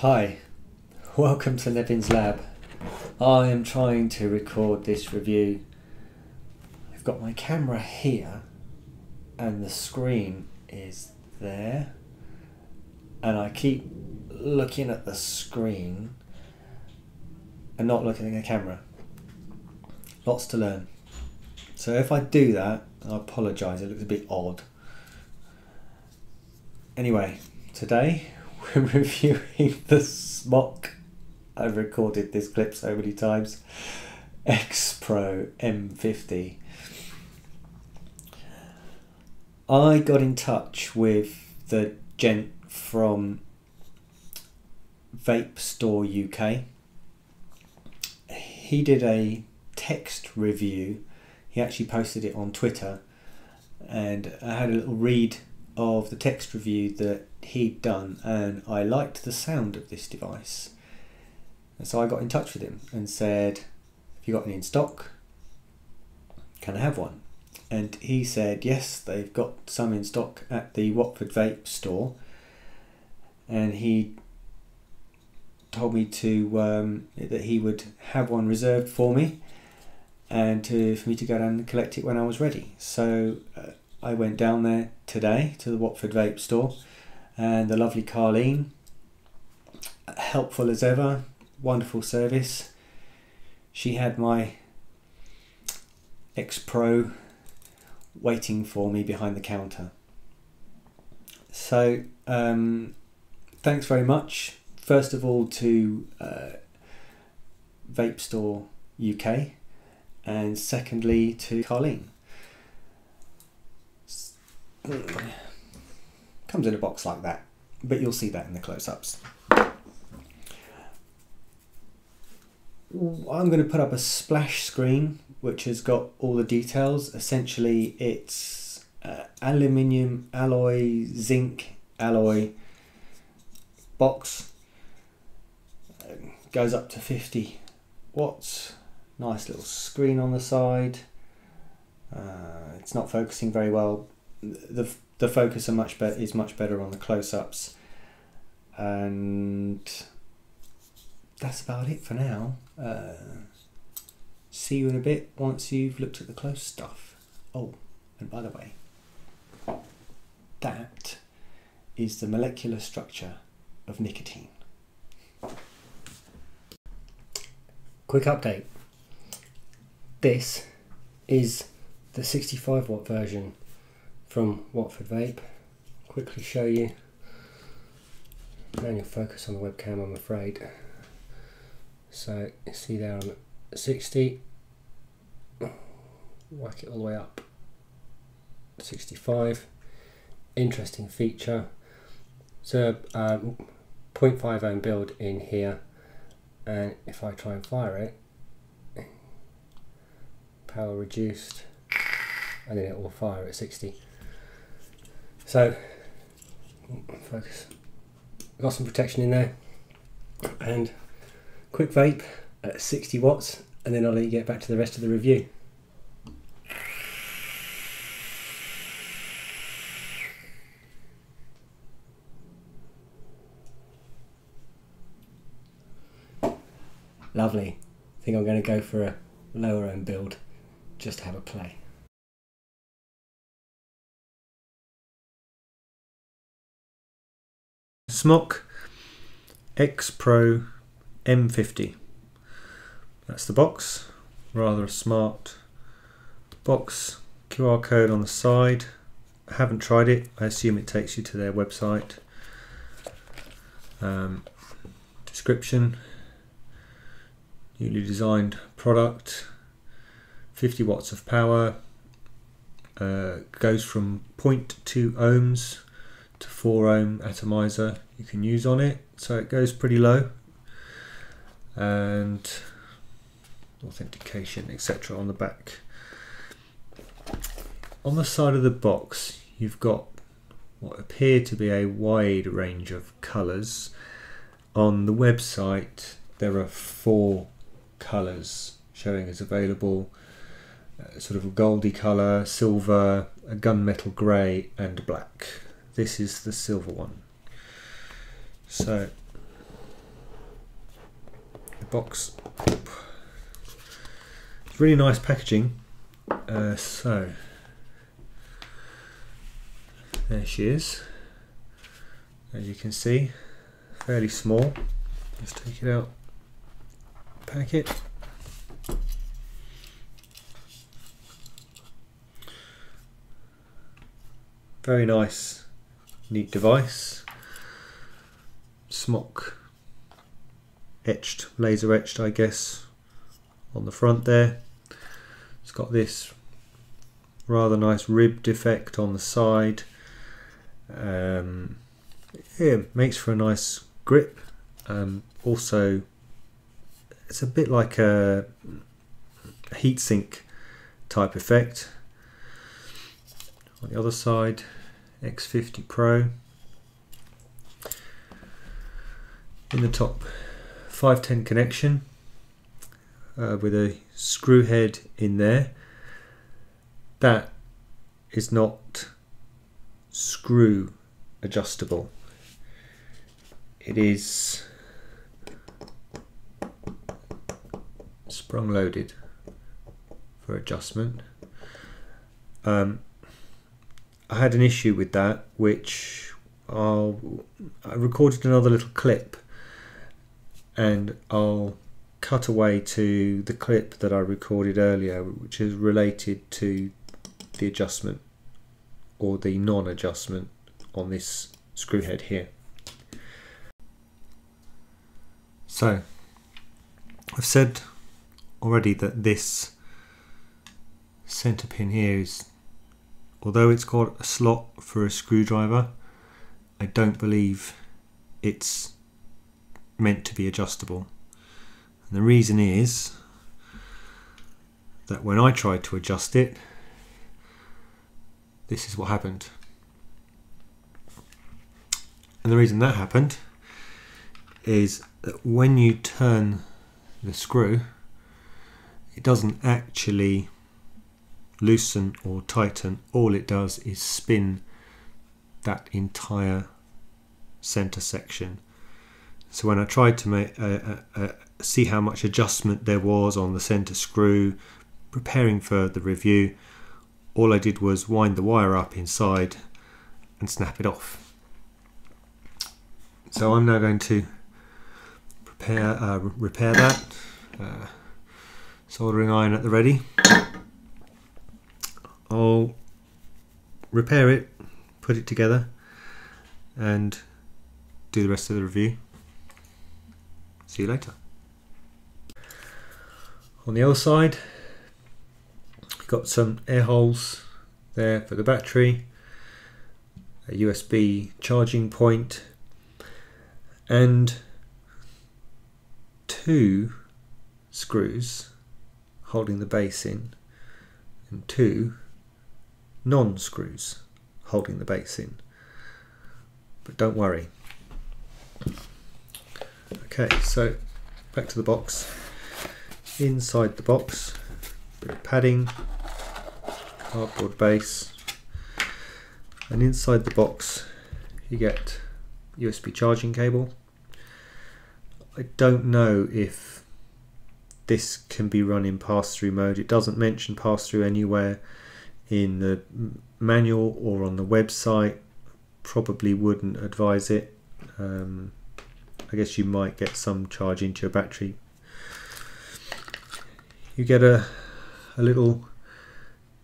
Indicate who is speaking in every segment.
Speaker 1: Hi, welcome to Nevin's Lab. I am trying to record this review. I've got my camera here and the screen is there, and I keep looking at the screen and not looking at the camera. Lots to learn. So if I do that, I apologise, it looks a bit odd. Anyway, today we're reviewing the SMOK, I've recorded this clip so many times, XPro M50. I got in touch with the gent from Vape Store UK. He did a text review. He actually posted it on Twitter, and I had a little read of the text review that he'd done, and I liked the sound of this device, and so I got in touch with him and said, have you got any in stock? Can I have one? And he said yes, they've got some in stock at the Watford Vape Store, and he told me to that he would have one reserved for me, and for me to go down and collect it when I was ready. So I went down there today to the Watford Vape Store, and the lovely Carleen, helpful as ever, wonderful service. She had my XPro waiting for me behind the counter. So thanks very much, first of all to Vape Store UK, and secondly to Carleen. Comes in a box like that, but you'll see that in the close-ups. I'm going to put up a splash screen which has got all the details. Essentially it's aluminium alloy, zinc alloy box, goes up to 50 watts. Nice little screen on the side. It's not focusing very well. The focus is much better on the close-ups, and that's about it for now. See you in a bit once you've looked at the close stuff. Oh, and by the way, that is the molecular structure of nicotine. Quick update. This is the 65 watt version from Watford Vape. Quickly show you. Manual focus on the webcam, I'm afraid. So you see there on 60, whack it all the way up, 65. Interesting feature. So 0.5 ohm build in here, and if I try and fire it, power reduced, and then it will fire at 60. So focus, got some protection in there, and quick vape at 60 watts, and then I'll let you get back to the rest of the review. Lovely. I think I'm going to go for a lower ohm build just to have a play. SMOK XPro M50. That's the box. Rather a smart box. QR code on the side. I haven't tried it. I assume it takes you to their website. Description. Newly designed product. 50 watts of power. Goes from 0.2 ohms to 4 ohm atomizer you can use on it, so it goes pretty low, and authentication etc. on the back. On the side of the box you've got what appear to be a wide range of colours. On the website there are 4 colours showing as available, sort of a goldy colour, silver, a gunmetal grey and black. This is the silver one. So box. It's really nice packaging. So there she is. As you can see, fairly small. Let's take it out, pack it. Very nice, neat device. SMOK etched, laser etched, I guess, on the front there. It's got this rather nice ribbed effect on the side. Yeah, makes for a nice grip. Also, it's a bit like a heatsink type effect. On the other side, X50 Pro. In the top, 510 connection with a screw head in there. That is not screw adjustable. It is sprung loaded for adjustment. I had an issue with that, which I recorded another little clip, and I'll cut away to the clip that I recorded earlier, which is related to the adjustment or the non-adjustment on this screw head here. So I've said already that this center pin here is, although it's got a slot for a screwdriver, I don't believe it's meant to be adjustable. And the reason is that when I tried to adjust it, this is what happened. And the reason that happened is that when you turn the screw, it doesn't actually loosen or tighten. All it does is spin that entire center section. So when I tried to see how much adjustment there was on the center screw, preparing for the review, all I did was wind the wire up inside and snap it off. So I'm now going to repair that. Soldering iron at the ready. I'll repair it, put it together, and do the rest of the review. See you later. On the other side, got some air holes there for the battery, a USB charging point, and 2 screws holding the base in, and 2 non-screws holding the base in. But don't worry. Okay, so back to the box. Inside the box, bit of padding, cardboard base, and inside the box you get USB charging cable. I don't know if this can be run in pass-through mode. It doesn't mention pass-through anywhere in the manual or on the website. Probably wouldn't advise it. I guess you might get some charge into your battery. You get a little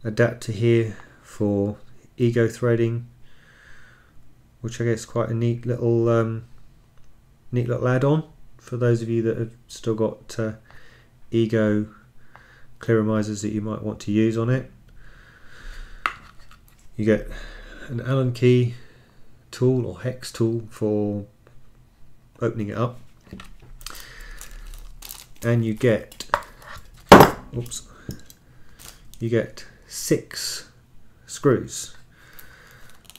Speaker 1: adapter here for ego threading, which I guess is quite a neat little add-on for those of you that have still got ego clearomisers that you might want to use on it. You get an Allen key tool or hex tool for opening it up, and you get 6 screws.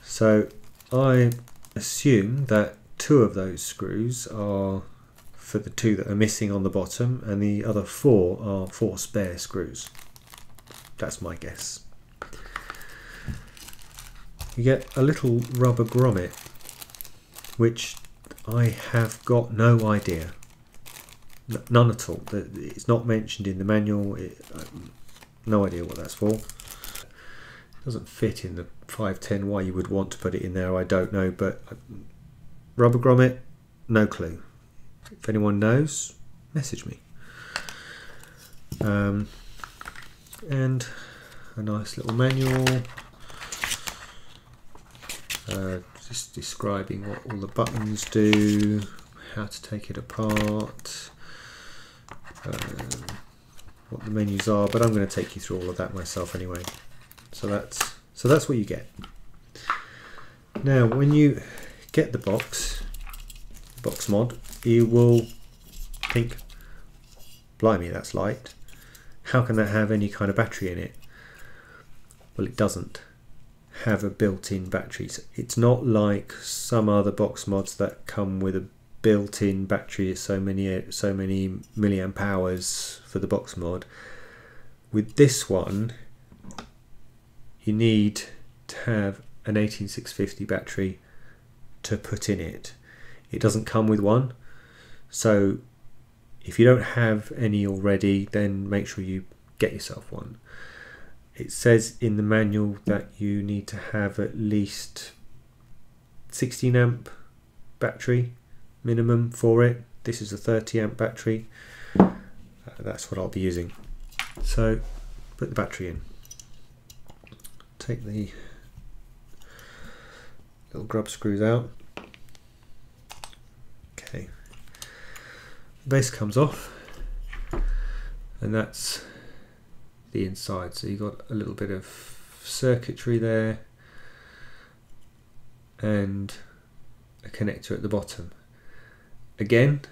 Speaker 1: So I assume that 2 of those screws are for the 2 that are missing on the bottom, and the other 4 are 4 spare screws. That's my guess. You get a little rubber grommet, which I have got no idea None at all. It's not mentioned in the manual. No idea what that's for. It doesn't fit in the 510. Why you would want to put it in there, I don't know, but rubber grommet, no clue. If anyone knows, message me. And a nice little manual, just describing what all the buttons do, how to take it apart, what the menus are, but I'm going to take you through all of that myself anyway. So that's what you get. Now when you get the box mod, you will think, blimey, that's light. How can that have any kind of battery in it? Well, it doesn't have a built-in battery. It's not like some other box mods that come with a built-in battery, so many milliamp hours for the box mod. With this one, you need to have an 18650 battery to put in it. It doesn't come with one, so if you don't have any already, then make sure you get yourself one. It says in the manual that you need to have at least 16 amp battery minimum for it. This is a 30 amp battery. That's what I'll be using. So put the battery in. Take the little grub screws out. Okay. The base comes off, and that's the inside. So you've got a little bit of circuitry there and a connector at the bottom. Again,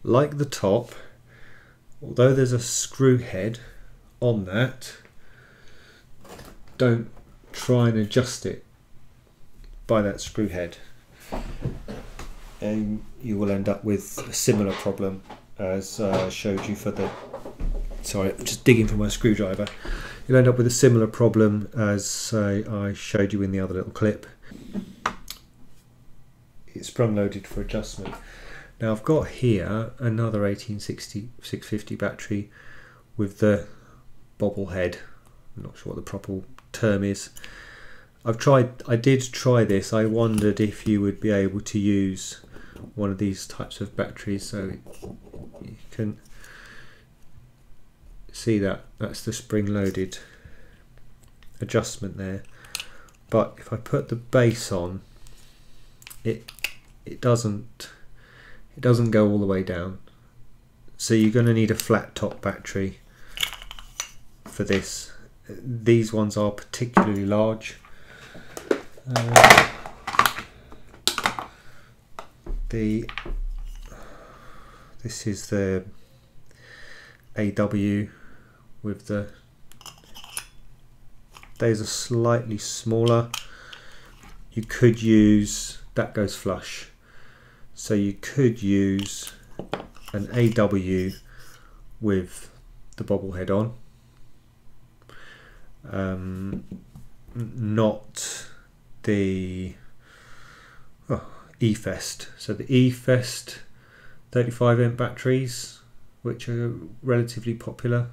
Speaker 1: like the top, although there's a screw head on that, don't try and adjust it by that screw head, and you will end up with a similar problem as I showed you for the, sorry, I'm just digging for my screwdriver. You'll end up with a similar problem as I showed you in the other little clip. It's sprung loaded for adjustment. Now I've got here another 18650 battery with the bobble head. I'm not sure what the proper term is. I did try this. I wondered if you would be able to use one of these types of batteries, so you can see that's the spring loaded adjustment there. But if I put the base on, it doesn't go all the way down. So you're going to need a flat top battery for this. These ones are particularly large. This is the AW with the, those are slightly smaller. You could use, that goes flush, so you could use an AW with the bobble head on, not the E-Fest. So the E-Fest 35 amp batteries, which are relatively popular,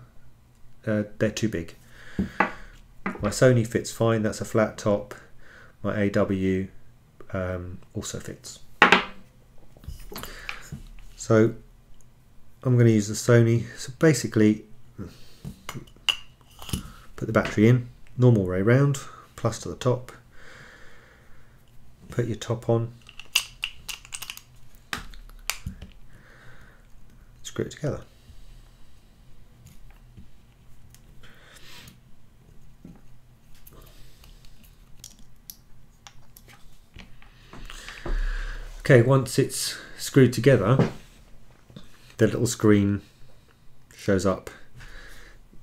Speaker 1: they're too big. My Sony fits fine, that's a flat top. My AW also fits. So I'm going to use the Sony. So basically, put the battery in, normal way round, plus to the top. Put your top on, screw it together. Okay, once it's screwed together, the little screen shows up.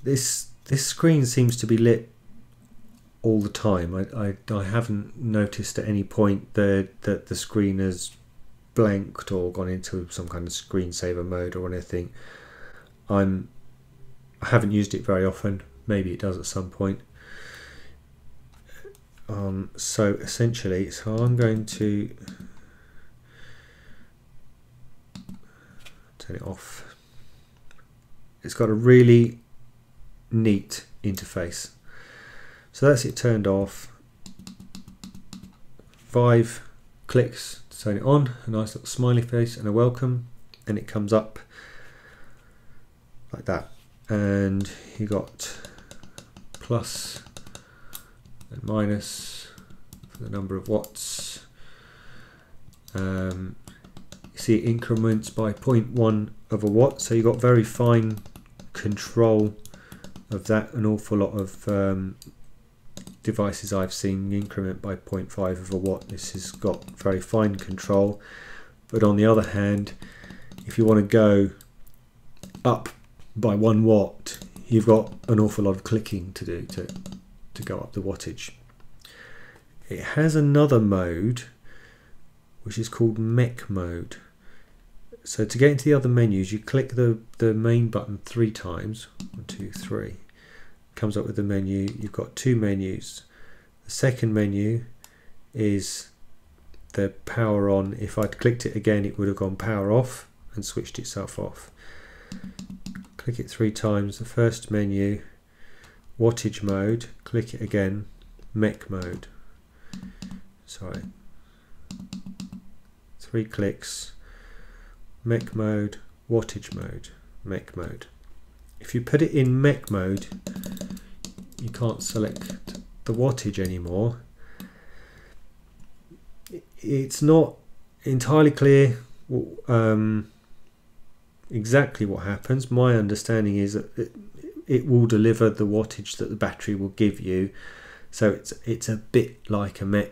Speaker 1: This screen seems to be lit all the time. I haven't noticed at any point that the screen has blanked or gone into some kind of screensaver mode or anything. I haven't used it very often. Maybe it does at some point. So essentially, I'm going to turn it off. it's got a really neat interface. So that's it turned off. 5 clicks to turn it on, a nice little smiley face and a welcome, and it comes up like that. And you got plus and minus for the number of watts. You see it increments by 0.1 of a watt, so you got very fine control of that. An awful lot of devices I've seen increment by 0.5 of a watt. This has got very fine control, but on the other hand, if you want to go up by 1 watt, you've got an awful lot of clicking to do to go up the wattage. It has another mode which is called SMOK mode. So to get into the other menus, you click the main button 3 times. 1, 2, 3. Comes up with the menu. You've got 2 menus. The second menu is the power on. If I'd clicked it again, it would have gone power off and switched itself off. Click it 3 times. The first menu, wattage mode. Click it again, SMOK mode. Sorry. 3 clicks. SMOK mode, wattage mode, SMOK mode. If you put it in SMOK mode, you can't select the wattage anymore. It's not entirely clear exactly what happens. My understanding is that it will deliver the wattage that the battery will give you. So it's a bit like a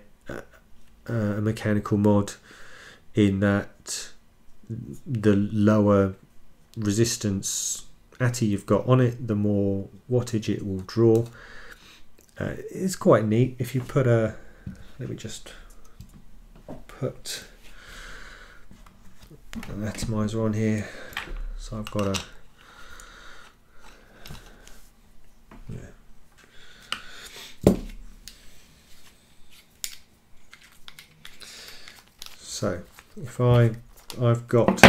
Speaker 1: mechanical mod, in that the lower resistance ATI you've got on it, the more wattage it will draw. It's quite neat. If you put a, let me just put an atomizer on here. So I've got a, so if I've got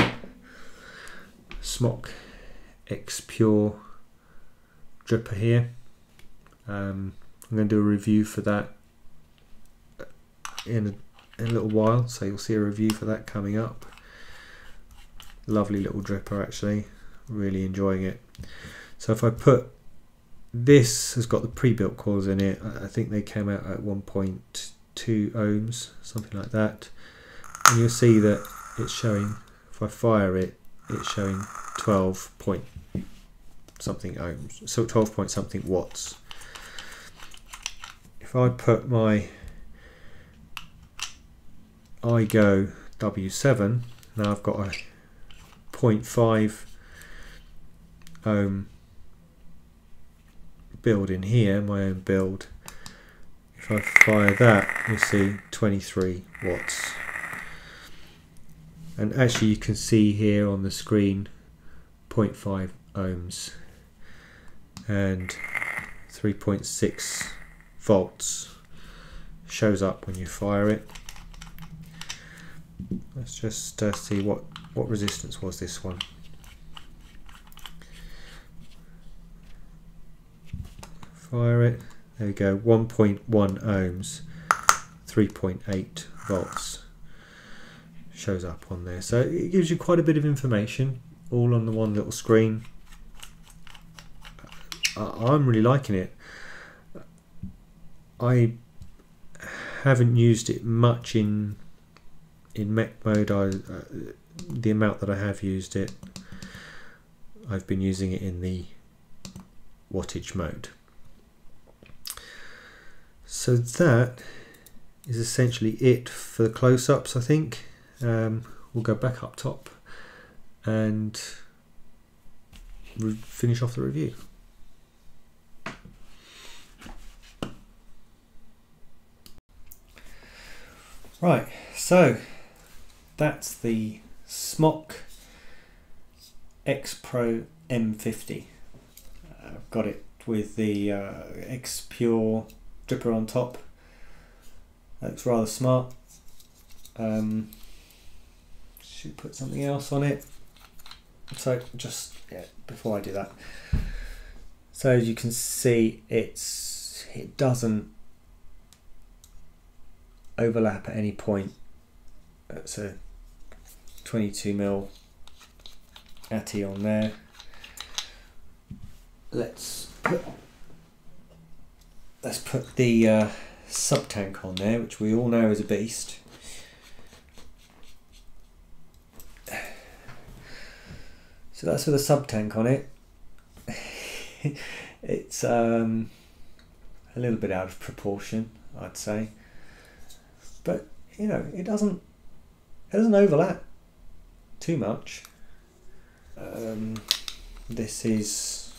Speaker 1: SMOK XPro dripper here. I'm going to do a review for that in a little while, so you'll see a review for that coming up. Lovely little dripper, actually, really enjoying it. So if I put, this has got the pre-built coils in it. I think they came out at 1.2 ohms, something like that. And you'll see that it's showing, if I fire it, it's showing 12 point something ohms, so 12 point something watts. If I put my iGo W7, now I've got a 0.5 ohm build in here, my own build. If I fire that, you'll see 23 watts. And actually you can see here on the screen 0.5 ohms and 3.6 volts shows up when you fire it. Let's just see what resistance was this one. Fire it, there we go, 1.1 ohms, 3.8 volts shows up on there. So it gives you quite a bit of information all on the one little screen. I'm really liking it. I haven't used it much in SMOK mode. The amount that I have used it, I've been using it in the wattage mode. So that is essentially it for the close-ups, I think. We'll go back up top and finish off the review. Right, so that's the SMOK XPro M50. I've got it with the XPro dripper on top. That looks rather smart. Should put something else on it. So just before I do that, so as you can see, it doesn't overlap at any point. That's a 22mm ATI on there. Let's put the sub tank on there, which we all know is a beast. So that's with a sub tank on it. It's a little bit out of proportion, I'd say, but you know, it doesn't overlap too much. This is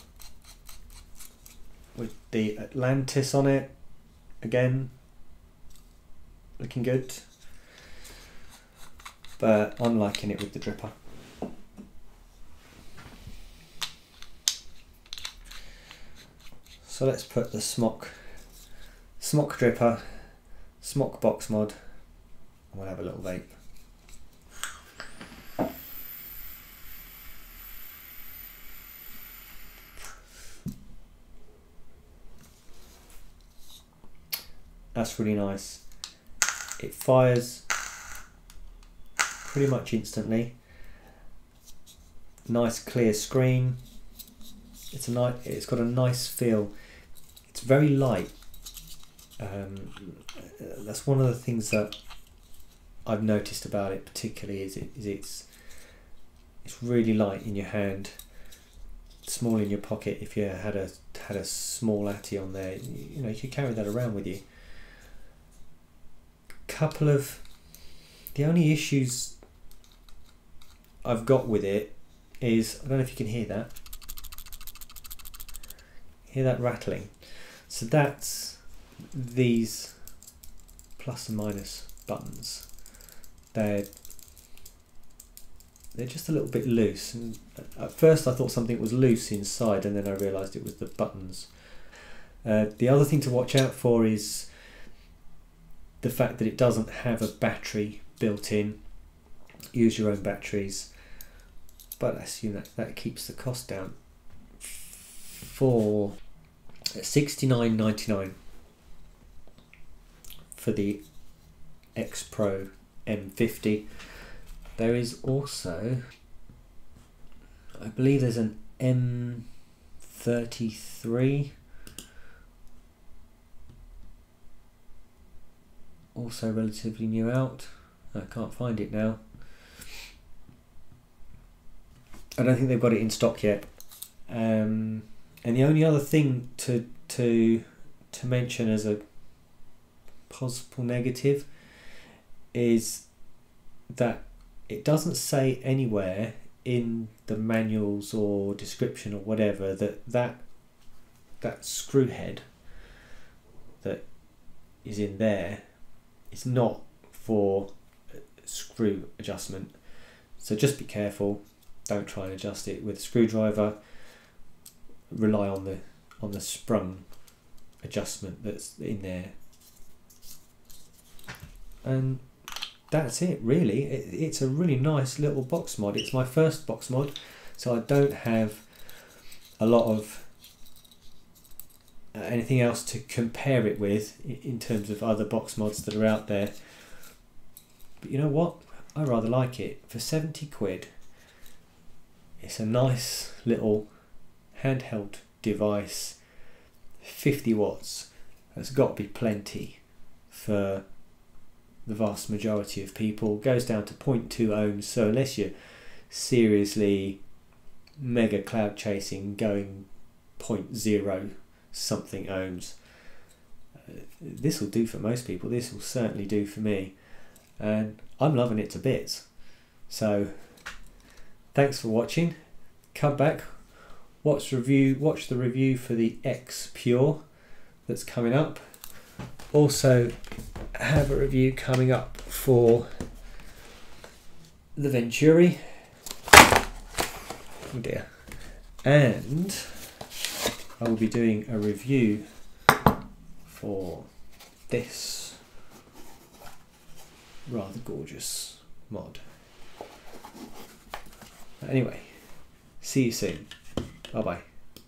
Speaker 1: with the Atlantis on it, again looking good, but I'm liking it with the dripper. So let's put the SMOK dripper, SMOK box mod, and we'll have a little vape. That's really nice. It fires pretty much instantly. Nice clear screen. It's got a nice feel. It's very light. That's one of the things that I've noticed about it particularly is it's really light in your hand, small in your pocket. If you had a small ATI on there, you know, you could carry that around with you. The only issues I've got with it is, I don't know if you can hear that. Hear that rattling? So that's these plus and minus buttons. They're just a little bit loose, and at first I thought something was loose inside, and then I realised it was the buttons. The other thing to watch out for is the fact that it doesn't have a battery built in. Use your own batteries, but I assume that keeps the cost down. For $69.99 for the XPro M50. There is also, I believe there's an M33, also relatively new out. I can't find it now. I don't think they've got it in stock yet. And the only other thing to mention as a possible negative is that it doesn't say anywhere in the manuals or description or whatever that screw head that is in there is not for screw adjustment. So just be careful. Don't try and adjust it with a screwdriver. Rely on the sprung adjustment that's in there, and that's it really. It's a really nice little box mod. It's my first box mod, so I don't have a lot of anything else to compare it with in terms of other box mods that are out there. But you know what, I rather like it. For 70 quid, it's a nice little handheld device, 50 watts. That's got to be plenty for the vast majority of people. Goes down to 0.2 ohms, so unless you're seriously mega cloud chasing, going 0.0 something ohms, this will do for most people. This will certainly do for me, and I'm loving it to bits. So thanks for watching. Come back, watch the review for the X Pure that's coming up. Also have a review coming up for the Venturi. Oh dear. And I will be doing a review for this rather gorgeous mod. Anyway, See you soon. Bye bye.